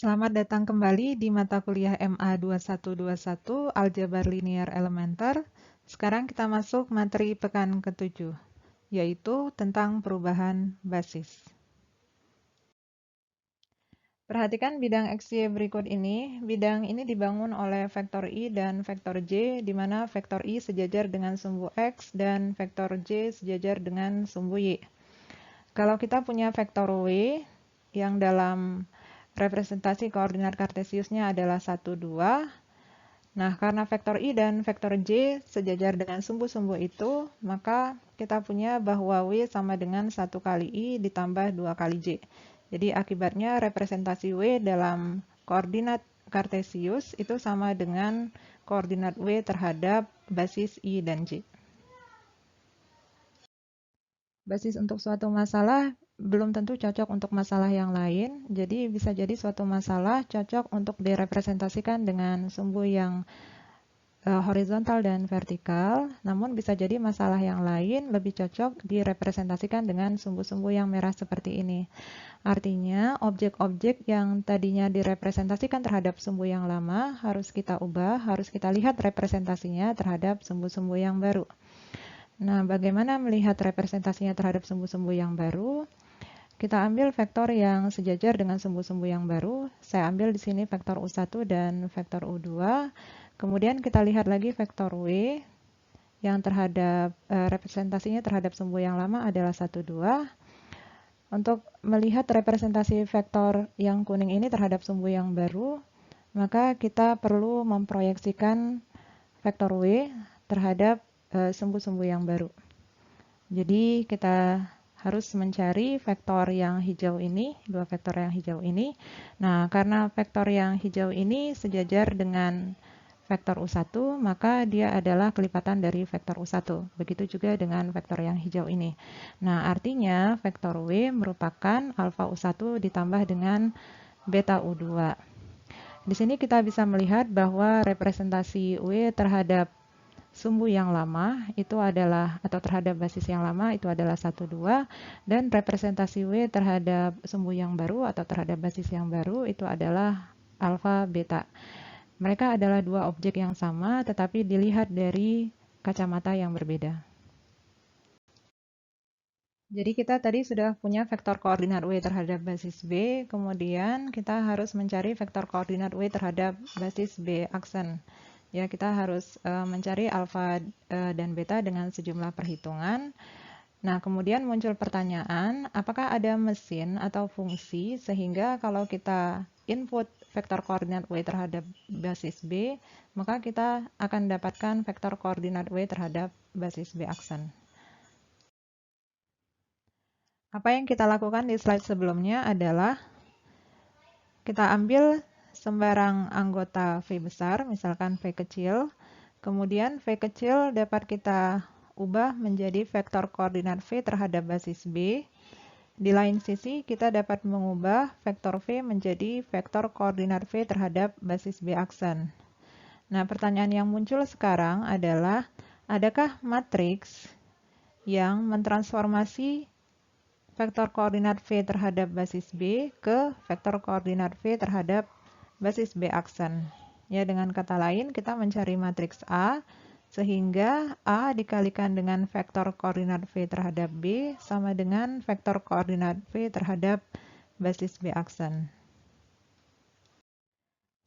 Selamat datang kembali di mata kuliah MA 2121 Aljabar Linear Elementer. Sekarang kita masuk materi pekan ke-7, yaitu tentang perubahan basis. Perhatikan bidang XY berikut ini. Bidang ini dibangun oleh vektor I dan vektor J, di mana vektor I sejajar dengan sumbu X dan vektor J sejajar dengan sumbu Y. Kalau kita punya vektor W yang dalam representasi koordinat kartesiusnya adalah 1, 2. Nah, karena vektor I dan vektor J sejajar dengan sumbu-sumbu itu, maka kita punya bahwa W sama dengan 1 kali I ditambah 2 kali J. Jadi akibatnya representasi W dalam koordinat kartesius itu sama dengan koordinat W terhadap basis I dan J. Basis untuk suatu masalah belum tentu cocok untuk masalah yang lain, jadi bisa jadi suatu masalah cocok untuk direpresentasikan dengan sumbu yang horizontal dan vertikal, namun bisa jadi masalah yang lain lebih cocok direpresentasikan dengan sumbu-sumbu yang merah seperti ini. Artinya, objek-objek yang tadinya direpresentasikan terhadap sumbu yang lama harus kita ubah, harus kita lihat representasinya terhadap sumbu-sumbu yang baru. Nah, bagaimana melihat representasinya terhadap sumbu-sumbu yang baru? Kita ambil vektor yang sejajar dengan sumbu-sumbu yang baru. Saya ambil di sini vektor U1 dan vektor U2. Kemudian kita lihat lagi vektor W yang terhadap representasinya terhadap sumbu yang lama adalah 1, 2. Untuk melihat representasi vektor yang kuning ini terhadap sumbu yang baru, maka kita perlu memproyeksikan vektor W terhadap sumbu-sumbu yang baru. Jadi kita harus mencari vektor yang hijau ini, dua vektor yang hijau ini. Nah, karena vektor yang hijau ini sejajar dengan vektor U1, maka dia adalah kelipatan dari vektor U1. Begitu juga dengan vektor yang hijau ini. Nah, artinya vektor W merupakan alfa U1 ditambah dengan beta U2. Di sini kita bisa melihat bahwa representasi W terhadap sumbu yang lama itu adalah, atau terhadap basis yang lama itu adalah 1, 2, dan representasi W terhadap sumbu yang baru atau terhadap basis yang baru itu adalah alfa, beta. Mereka adalah dua objek yang sama tetapi dilihat dari kacamata yang berbeda. Jadi kita tadi sudah punya vektor koordinat W terhadap basis B, kemudian kita harus mencari vektor koordinat W terhadap basis B aksen. Ya, kita harus mencari alfa dan beta dengan sejumlah perhitungan. Nah, kemudian muncul pertanyaan, apakah ada mesin atau fungsi sehingga kalau kita input vektor koordinat W terhadap basis B, maka kita akan dapatkan vektor koordinat W terhadap basis B aksen. Apa yang kita lakukan di slide sebelumnya adalah kita ambil sembarang anggota V besar, misalkan V kecil. Kemudian V kecil dapat kita ubah menjadi vektor koordinat V terhadap basis B. Di lain sisi, kita dapat mengubah vektor V menjadi vektor koordinat V terhadap basis B aksen. Nah, pertanyaan yang muncul sekarang adalah, adakah matriks yang mentransformasi vektor koordinat V terhadap basis B ke vektor koordinat V terhadap basis B aksen. Ya, dengan kata lain, kita mencari matriks A, sehingga A dikalikan dengan vektor koordinat V terhadap B sama dengan vektor koordinat V terhadap basis B aksen.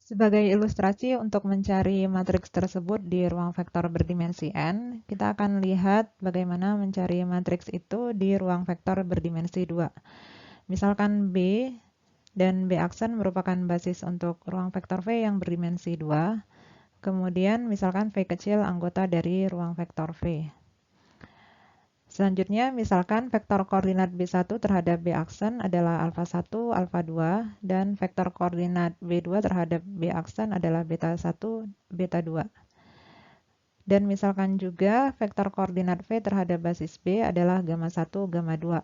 Sebagai ilustrasi untuk mencari matriks tersebut di ruang vektor berdimensi n, kita akan lihat bagaimana mencari matriks itu di ruang vektor berdimensi 2. Misalkan B dan B aksen merupakan basis untuk ruang vektor V yang berdimensi 2. Kemudian misalkan V kecil anggota dari ruang vektor V. Selanjutnya, misalkan vektor koordinat B1 terhadap B aksen adalah alfa 1, alfa 2, dan vektor koordinat B2 terhadap B aksen adalah beta 1, beta 2. Dan misalkan juga vektor koordinat V terhadap basis B adalah gamma 1, gamma 2.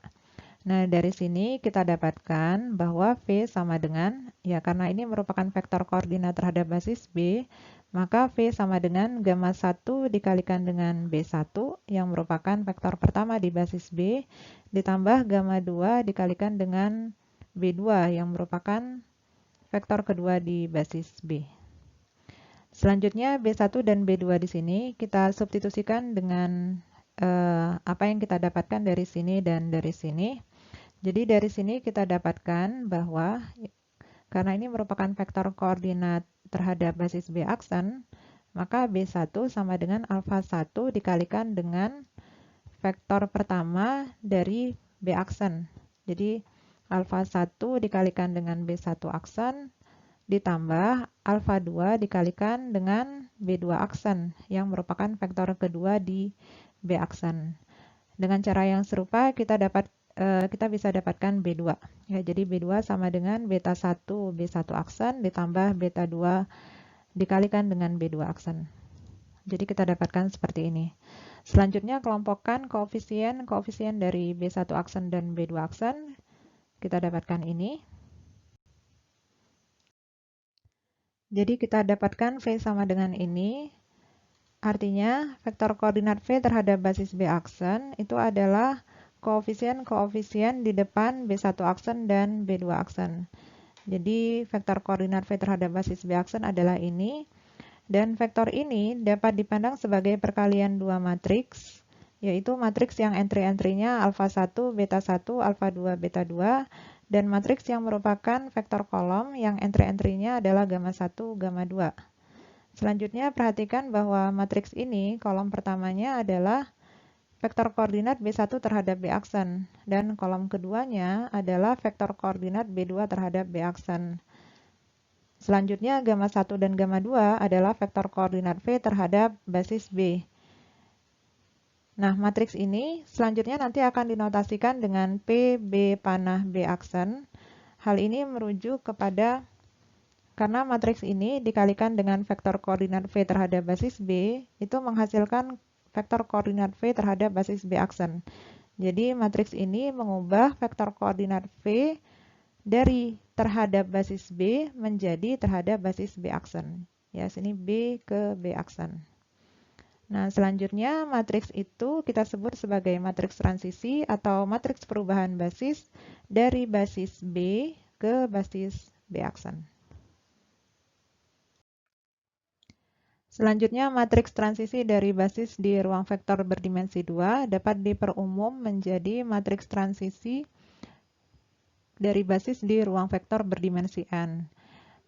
Nah, dari sini kita dapatkan bahwa V sama dengan, ya karena ini merupakan vektor koordinat terhadap basis B, maka V sama dengan gamma 1 dikalikan dengan B1 yang merupakan vektor pertama di basis B, ditambah gamma 2 dikalikan dengan B2 yang merupakan vektor kedua di basis B. Selanjutnya B1 dan B2 di sini kita substitusikan dengan apa yang kita dapatkan dari sini dan dari sini. Jadi dari sini kita dapatkan bahwa karena ini merupakan vektor koordinat terhadap basis B aksen, maka B1 sama dengan alfa 1 dikalikan dengan vektor pertama dari B aksen. Jadi alfa 1 dikalikan dengan B1 aksen ditambah alfa 2 dikalikan dengan B2 aksen yang merupakan vektor kedua di B aksen. Dengan cara yang serupa kita bisa dapatkan B2. Ya, jadi B2 sama dengan beta 1 B1 aksen ditambah beta 2 dikalikan dengan B2 aksen. Jadi kita dapatkan seperti ini. Selanjutnya kelompokkan koefisien dari B1 aksen dan B2 aksen. Kita dapatkan ini. Jadi kita dapatkan V sama dengan ini. Artinya vektor koordinat V terhadap basis B aksen itu adalah koefisien di depan B1 aksen dan B2 aksen. Jadi vektor koordinat V terhadap basis B aksen adalah ini. Dan vektor ini dapat dipandang sebagai perkalian dua matriks, yaitu matriks yang entry-entrynya alfa 1, beta 1, alfa 2, beta 2, dan matriks yang merupakan vektor kolom yang entry-entrynya adalah gamma 1, gamma 2. Selanjutnya perhatikan bahwa matriks ini kolom pertamanya adalah vektor koordinat B1 terhadap B aksen, dan kolom keduanya adalah vektor koordinat B2 terhadap B aksen. Selanjutnya gamma 1 dan gamma 2 adalah vektor koordinat V terhadap basis B. Nah, matriks ini selanjutnya nanti akan dinotasikan dengan PB panah B aksen. Hal ini merujuk kepada karena matriks ini dikalikan dengan vektor koordinat V terhadap basis B, itu menghasilkan vektor koordinat V terhadap basis B aksen. Jadi matriks ini mengubah vektor koordinat V dari terhadap basis B menjadi terhadap basis B aksen. Ya, sini B ke B aksen. Nah, selanjutnya matriks itu kita sebut sebagai matriks transisi atau matriks perubahan basis dari basis B ke basis B aksen. Selanjutnya, matriks transisi dari basis di ruang vektor berdimensi 2 dapat diperumum menjadi matriks transisi dari basis di ruang vektor berdimensi n.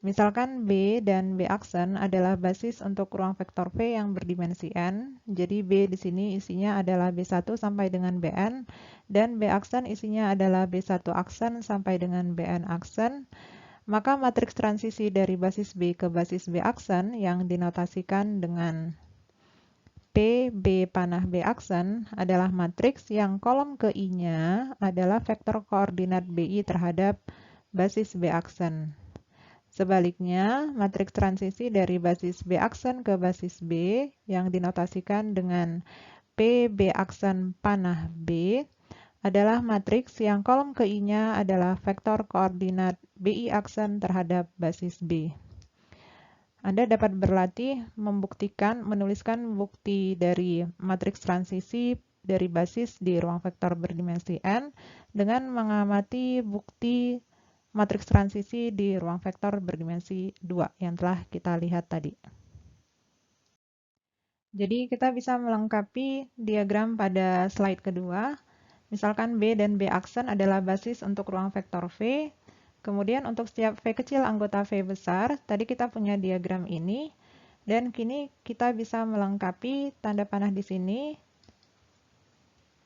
Misalkan B dan B aksen adalah basis untuk ruang vektor V yang berdimensi n. Jadi B di sini isinya adalah B1 sampai dengan Bn, dan B aksen isinya adalah B1 aksen sampai dengan Bn aksen. Maka matriks transisi dari basis B ke basis B aksen yang dinotasikan dengan PB panah B aksen adalah matriks yang kolom ke I-nya adalah vektor koordinat BI terhadap basis B aksen. Sebaliknya, matriks transisi dari basis B aksen ke basis B yang dinotasikan dengan PB aksen panah B adalah matriks yang kolom ke I-nya adalah vektor koordinat BI aksen terhadap basis B. Anda dapat berlatih menuliskan bukti dari matriks transisi dari basis di ruang vektor berdimensi n dengan mengamati bukti matriks transisi di ruang vektor berdimensi 2 yang telah kita lihat tadi. Jadi kita bisa melengkapi diagram pada slide kedua. Misalkan B dan B aksen adalah basis untuk ruang vektor V. Kemudian untuk setiap V kecil anggota V besar, tadi kita punya diagram ini. Dan kini kita bisa melengkapi tanda panah di sini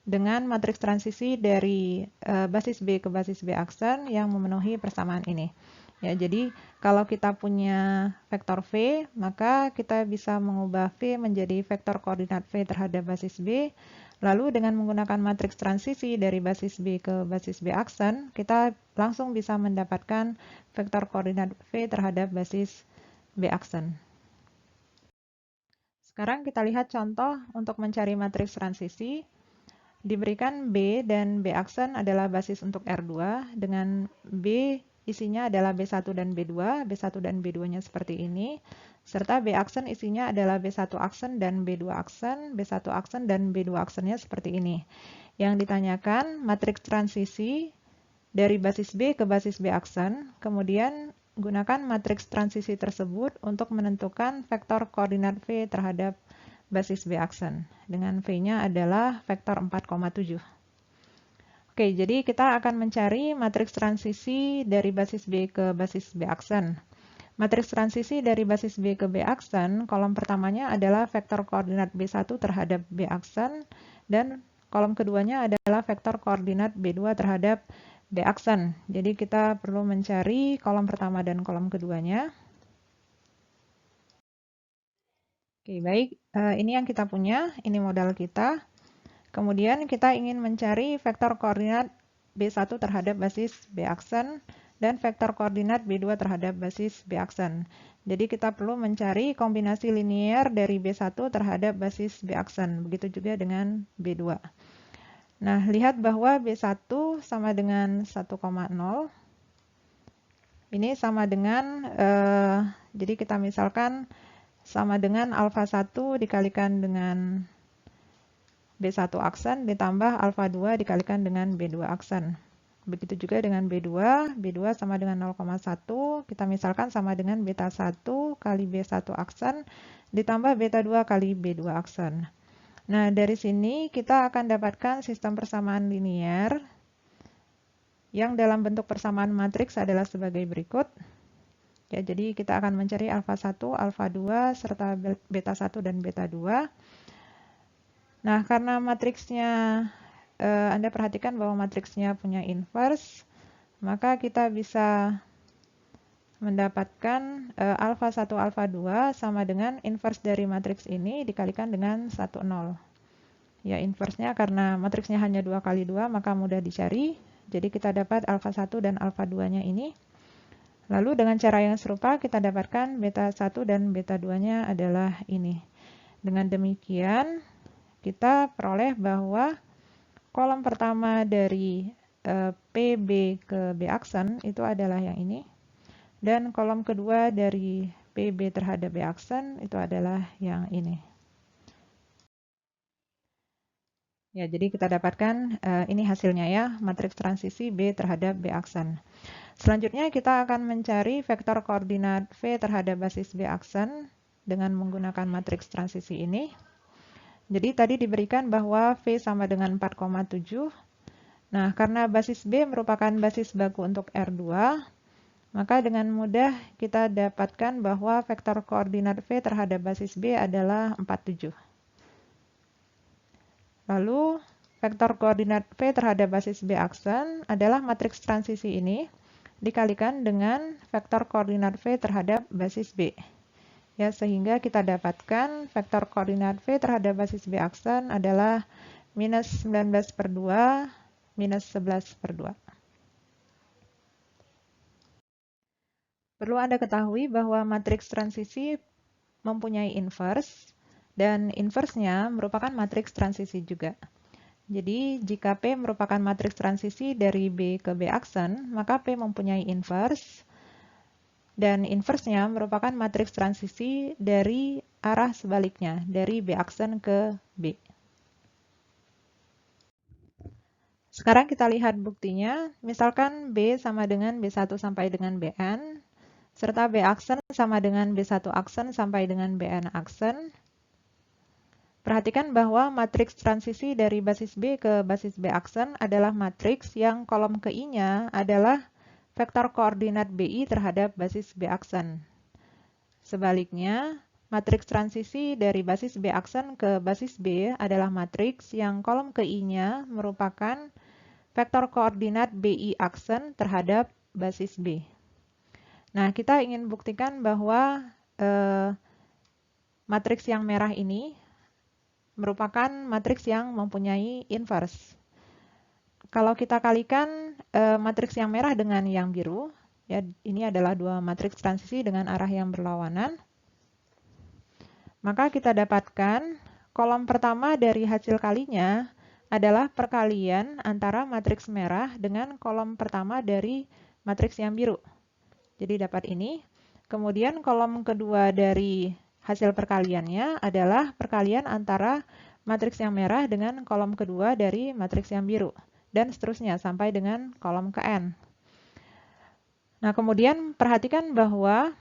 dengan matriks transisi dari basis B ke basis B aksen yang memenuhi persamaan ini. Ya, jadi kalau kita punya vektor V, maka kita bisa mengubah V menjadi vektor koordinat V terhadap basis B. Lalu dengan menggunakan matriks transisi dari basis B ke basis B aksen, kita langsung bisa mendapatkan vektor koordinat V terhadap basis B aksen. Sekarang kita lihat contoh untuk mencari matriks transisi. Diberikan B dan B aksen adalah basis untuk R2 dengan B isinya adalah B1 dan B2, B1 dan B2-nya seperti ini, serta B aksen isinya adalah B1 aksen dan B2 aksen, B1 aksen dan B2 aksennya seperti ini. Yang ditanyakan matriks transisi dari basis B ke basis B aksen, kemudian gunakan matriks transisi tersebut untuk menentukan vektor koordinat V terhadap basis B aksen. Dengan V-nya adalah vektor 4,7. Oke, jadi kita akan mencari matriks transisi dari basis B ke basis B aksen. Matriks transisi dari basis B ke B aksen, kolom pertamanya adalah vektor koordinat B1 terhadap B aksen, dan kolom keduanya adalah vektor koordinat B2 terhadap B aksen. Jadi kita perlu mencari kolom pertama dan kolom keduanya. Oke, baik. Ini yang kita punya, ini modal kita. Kemudian kita ingin mencari vektor koordinat B1 terhadap basis B aksen dan vektor koordinat B2 terhadap basis B aksen. Jadi kita perlu mencari kombinasi linear dari B1 terhadap basis B aksen. Begitu juga dengan B2. Nah, lihat bahwa B1 sama dengan 1,0. Ini sama dengan, jadi kita misalkan sama dengan alfa 1 dikalikan dengan B1 aksen ditambah alfa 2 dikalikan dengan B2 aksen. Begitu juga dengan B2, B2 sama dengan 0,1, kita misalkan sama dengan beta 1 kali B1 aksen ditambah beta 2 kali B2 aksen. Nah, dari sini kita akan dapatkan sistem persamaan linear yang dalam bentuk persamaan matriks adalah sebagai berikut. Ya, jadi kita akan mencari alfa 1, alfa 2, serta beta 1 dan beta 2. Nah, karena matriksnya, Anda perhatikan bahwa matriksnya punya inverse, maka kita bisa mendapatkan alfa 1, alfa 2 sama dengan inverse dari matriks ini dikalikan dengan 1, 0. Ya, inverse-nya karena matriksnya hanya 2 kali 2, maka mudah dicari. Jadi kita dapat alfa 1 dan alfa 2-nya ini. Lalu dengan cara yang serupa kita dapatkan beta 1 dan beta 2-nya adalah ini. Dengan demikian, kita peroleh bahwa kolom pertama dari PB ke B aksen itu adalah yang ini. Dan kolom kedua dari PB terhadap B aksen itu adalah yang ini. Ya, jadi kita dapatkan ini hasilnya ya, matriks transisi B terhadap B aksen. Selanjutnya kita akan mencari vektor koordinat V terhadap basis B aksen dengan menggunakan matriks transisi ini. Jadi tadi diberikan bahwa V sama dengan 4,7. Nah, karena basis B merupakan basis baku untuk R2, maka dengan mudah kita dapatkan bahwa vektor koordinat V terhadap basis B adalah 47. Lalu, vektor koordinat V terhadap basis B aksen adalah matriks transisi ini dikalikan dengan vektor koordinat V terhadap basis B. Ya, sehingga kita dapatkan vektor koordinat V terhadap basis B aksen adalah minus 19/2, minus 11/2. Perlu Anda ketahui bahwa matriks transisi mempunyai inverse, dan inverse-nya merupakan matriks transisi juga. Jadi, jika P merupakan matriks transisi dari B ke B aksen, maka P mempunyai inverse, dan inverse-nya merupakan matriks transisi dari arah sebaliknya, dari B aksen ke B. Sekarang kita lihat buktinya, misalkan B sama dengan B1 sampai dengan Bn, serta B aksen sama dengan B1 aksen sampai dengan Bn aksen. Perhatikan bahwa matriks transisi dari basis B ke basis B aksen adalah matriks yang kolom ke I-nya adalah vektor koordinat BI terhadap basis B aksen. Sebaliknya, matriks transisi dari basis B aksen ke basis B adalah matriks yang kolom ke I-nya merupakan vektor koordinat BI aksen terhadap basis B. Nah, kita ingin buktikan bahwa matriks yang merah ini merupakan matriks yang mempunyai inverse. Kalau kita kalikan matriks yang merah dengan yang biru, ya ini adalah dua matriks transisi dengan arah yang berlawanan, maka kita dapatkan kolom pertama dari hasil kalinya adalah perkalian antara matriks merah dengan kolom pertama dari matriks yang biru. Jadi dapat ini. Kemudian kolom kedua dari hasil perkaliannya adalah perkalian antara matriks yang merah dengan kolom kedua dari matriks yang biru. Dan seterusnya sampai dengan kolom ke N. Nah, kemudian perhatikan bahwa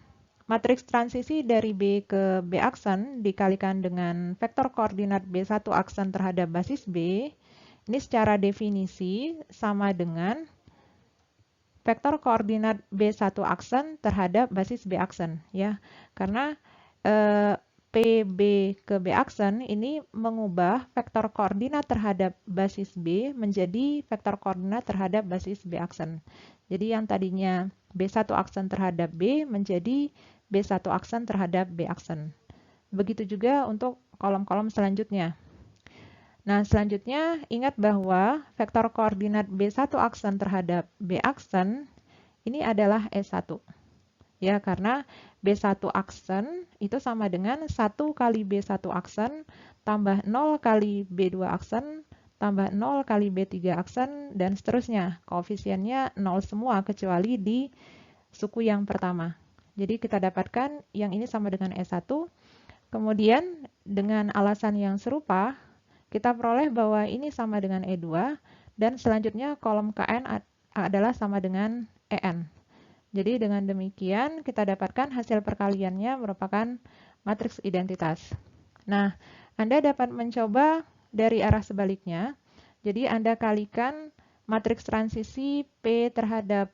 matriks transisi dari B ke B aksen dikalikan dengan vektor koordinat B1 aksen terhadap basis B, ini secara definisi sama dengan vektor koordinat B1 aksen terhadap basis B aksen, ya. Karena PB ke B aksen ini mengubah vektor koordinat terhadap basis B menjadi vektor koordinat terhadap basis B aksen. Jadi yang tadinya B1 aksen terhadap B menjadi B1 aksen terhadap B aksen. Begitu juga untuk kolom-kolom selanjutnya. Nah, selanjutnya ingat bahwa vektor koordinat B1 aksen terhadap B aksen ini adalah E1. Ya, karena B1 aksen itu sama dengan 1 kali B1 aksen tambah 0 kali B2 aksen tambah 0 kali B3 aksen dan seterusnya. Koefisiennya 0 semua kecuali di suku yang pertama. Jadi kita dapatkan yang ini sama dengan E1. Kemudian dengan alasan yang serupa, kita peroleh bahwa ini sama dengan E2 dan selanjutnya kolom KN adalah sama dengan EN. Jadi dengan demikian kita dapatkan hasil perkaliannya merupakan matriks identitas. Nah, Anda dapat mencoba dari arah sebaliknya. Jadi Anda kalikan matriks transisi P terhadap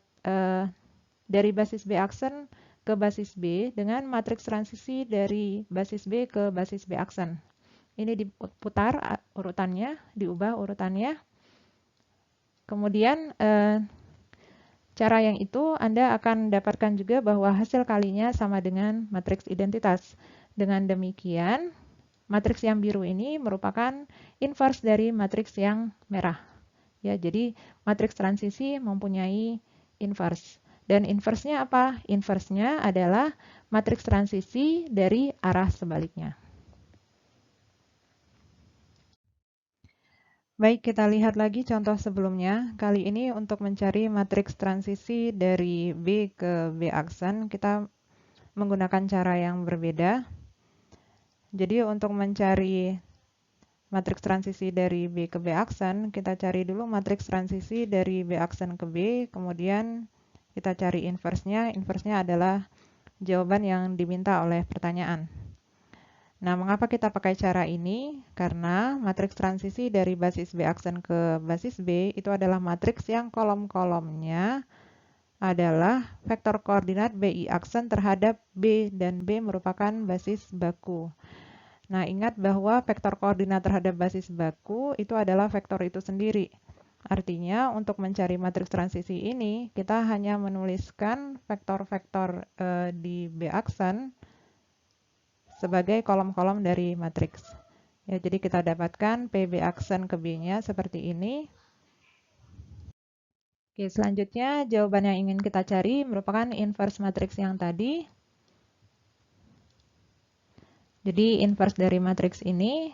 dari basis B aksen ke basis B dengan matriks transisi dari basis B ke basis B aksen. Ini diputar urutannya, diubah urutannya. Kemudian cara yang itu Anda akan dapatkan juga bahwa hasil kalinya sama dengan matriks identitas. Dengan demikian, matriks yang biru ini merupakan inverse dari matriks yang merah. Ya, jadi matriks transisi mempunyai inverse. Dan inverse-nya apa? Inverse-nya adalah matriks transisi dari arah sebaliknya. Baik, kita lihat lagi contoh sebelumnya. Kali ini untuk mencari matriks transisi dari B ke B aksen, kita menggunakan cara yang berbeda. Jadi untuk mencari matriks transisi dari B ke B aksen, kita cari dulu matriks transisi dari B aksen ke B, kemudian kita cari inverse-nya. Inverse-nya adalah jawaban yang diminta oleh pertanyaan. Nah, mengapa kita pakai cara ini? Karena matriks transisi dari basis B aksen ke basis B itu adalah matriks yang kolom-kolomnya adalah vektor koordinat BI aksen terhadap B dan B merupakan basis baku. Nah, ingat bahwa vektor koordinat terhadap basis baku itu adalah vektor itu sendiri. Artinya, untuk mencari matriks transisi ini, kita hanya menuliskan vektor-vektor di B aksen sebagai kolom-kolom dari matriks. Ya, jadi kita dapatkan PB aksen ke B-nya seperti ini. Oke, selanjutnya jawaban yang ingin kita cari merupakan inverse matriks yang tadi. Jadi inverse dari matriks ini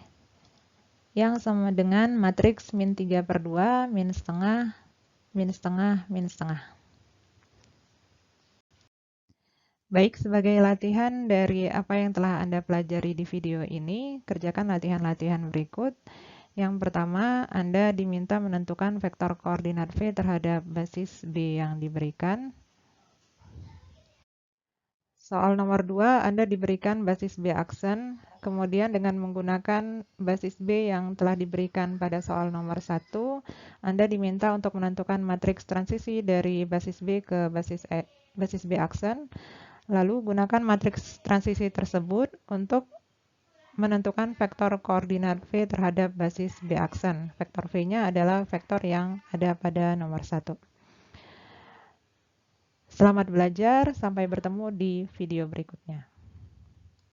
yang sama dengan matriks min 3/2, min setengah, min setengah, min setengah. Baik, sebagai latihan dari apa yang telah Anda pelajari di video ini, kerjakan latihan-latihan berikut. Yang pertama, Anda diminta menentukan vektor koordinat V terhadap basis B yang diberikan. Soal nomor 2, Anda diberikan basis B aksen, kemudian dengan menggunakan basis B yang telah diberikan pada soal nomor 1, Anda diminta untuk menentukan matriks transisi dari basis B ke basis B aksen. Lalu gunakan matriks transisi tersebut untuk menentukan vektor koordinat V terhadap basis B aksen. Vektor V-nya adalah vektor yang ada pada nomor 1. Selamat belajar, sampai bertemu di video berikutnya.